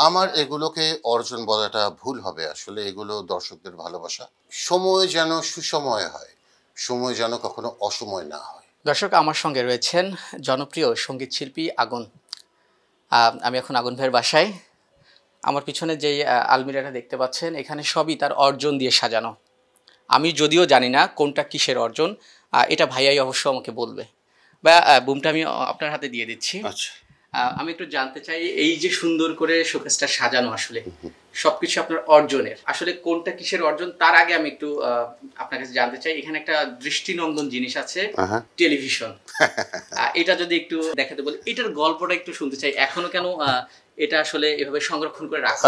আমার এগুলোকে অর্জন বলাটা ভুল হবে, আসলে এগুলো দর্শকদের ভালোবাসা। সময় যেন সুসময় হয়, সময় যেন কখনো অসময় না হয়। দর্শক, আমার সঙ্গে রয়েছেন জনপ্রিয় সঙ্গীত শিল্পী আগুন। আমি এখন আগুন ভাইয়ের বাসায়। আমার পিছনে যেই আলমিরাটা দেখতে পাচ্ছেন, এখানে সবই তার অর্জন দিয়ে সাজানো। আমি যদিও জানি না কোনটা কিসের অর্জন, এটা ভাইয়াই অবশ্য আমাকে বলবে। বা বুমটা আমি আপনার হাতে দিয়ে দিচ্ছি। আচ্ছা, আমি একটু জানতে চাই, এই যে সুন্দর করে শোকেসটা সাজানো, আসলে সবকিছু আপনার অর্জনের, আসলে কোনটা কিসের অর্জন তার আগে আমি একটু আপনার কাছে জানতে চাই। এখানে একটা দৃষ্টিনন্দন জিনিস আছে, টেলিভিশন। এটা যদি একটু দেখাতে বলি, এটার গল্পটা একটু শুনতে চাই। এখনো কেন এটা আসলে এভাবে সংরক্ষণ করে রাখা?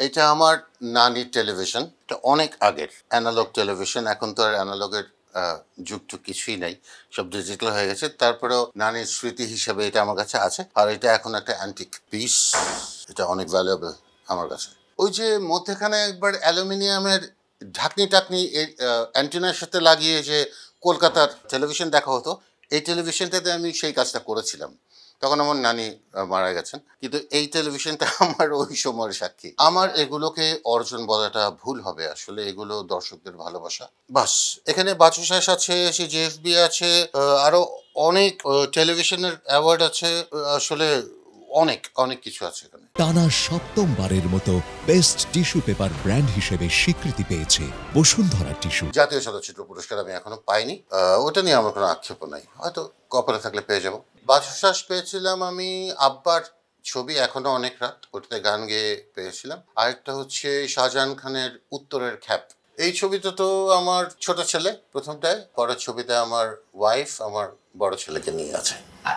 এটা আমার নানির টেলিভিশন। এটা অনেক আগের অ্যানালগ টেলিভিশন। এখন তো আর অ্যানালগের যুগ তো কিছুই নাই, সব ডিজিটাল হয়ে গেছে। তারপরেও নানির স্মৃতি হিসেবে এটা আমার কাছে আছে। আর এটা এখন একটা অ্যান্টিক পিস, এটা অনেক ভ্যালুয়েবল আমার কাছে। ওই যে মধ্যেখানে একবার অ্যালুমিনিয়ামের ঢাকনি টাকনি অ্যান্টিনার সাথে লাগিয়ে যে কলকাতার টেলিভিশন দেখা হতো, এই টেলিভিশনটাতে আমি সেই কাজটা করেছিলাম। তখন আমার নানি মারা গেছেন, কিন্তু এই টেলিভিশনটা আমার ওই সময়ের সাক্ষী। আমার এগুলোকে অর্জন বলাটা ভুল হবে, আসলে এগুলো দর্শকদের ভালোবাসা। বাস, এখানে বাচুশাস আছে, জিএফবি আছে, আরো অনেক টেলিভিশনের অ্যাওয়ার্ড আছে, আসলে অনেক অনেক কিছু আছে এখানে। টানা সপ্তমবারের মতো বেস্ট টিস্যু পেপার ব্র্যান্ড হিসেবে স্বীকৃতি পেয়েছে বসুন্ধরা টিস্যু। জাতীয় চলচ্চিত্র পুরস্কার আমি এখনো পাইনি, ওটা নিয়ে আমার কোনো আক্ষেপ নাই, হয়তো কপালে থাকলে পেয়ে যাবো। বাচুশাস পেয়েছিলাম আমি আব্বার ছবি এখনো অনেক রাত, ওটাতে গান গেয়ে পেয়েছিলাম। আরেকটা হচ্ছে শাহজাহান খানের উত্তরের খ্যাপ। এই ছবিতে তো আমার ছোট ছেলে প্রথমটায়, পরের ছবিতে আমার ওয়াইফ আমার বড় ছেলেকে নিয়ে আছে।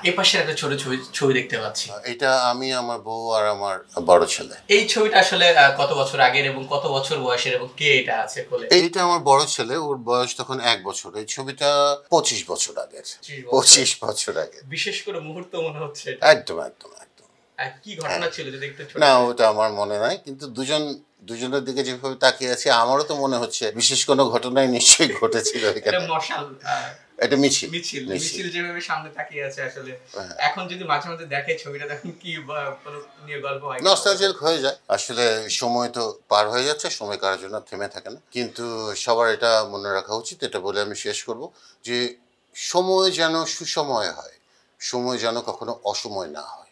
এ পাশে একটা ছোট ছবি দেখতে পাচ্ছি। এটা আমি, আমার বউ আর আমার বড় ছেলে। এই ছবিটা আসলে কত বছর আগের এবং কত বছর বয়সের, এবং কে এটা আছে কোলে? এইটা আমার বড় ছেলে, ওর বয়স তখন 1 বছর। এই ছবিটা 25 বছর আগের। 25 বছর আগে। বিশেষ করে মুহূর্ত মনে হচ্ছে একদম একদম একদম। কি ঘটনা ছিল যদি একটু? না, ওটা আমার মনে নাই, কিন্তু দুজনের দিকে যেভাবে তাকিয়ে আছে, আমারও তো মনে হচ্ছে বিশেষ কোনো ঘটনাই নিশ্চয়ই ঘটেছিল এখানে। মশাল, এটা মিছিল মিছিল যেভাবে সামনে তাকিয়ে আছে, আসলে এখন যদি মাঝে মাঝে দেখে ছবিটা, দেখুন কি নিয়ে গল্প হয়, নস্টালজিক হয়ে যায়। আসলে সময় তো পার হয়ে যাচ্ছে, সময় কারোর জন্য থেমে থাকে না, কিন্তু সবার এটা মনে রাখা উচিত। এটা বলে আমি শেষ করব যে সময় যেন সুসময় হয়, সময় যেন কখনো অসময় না হয়।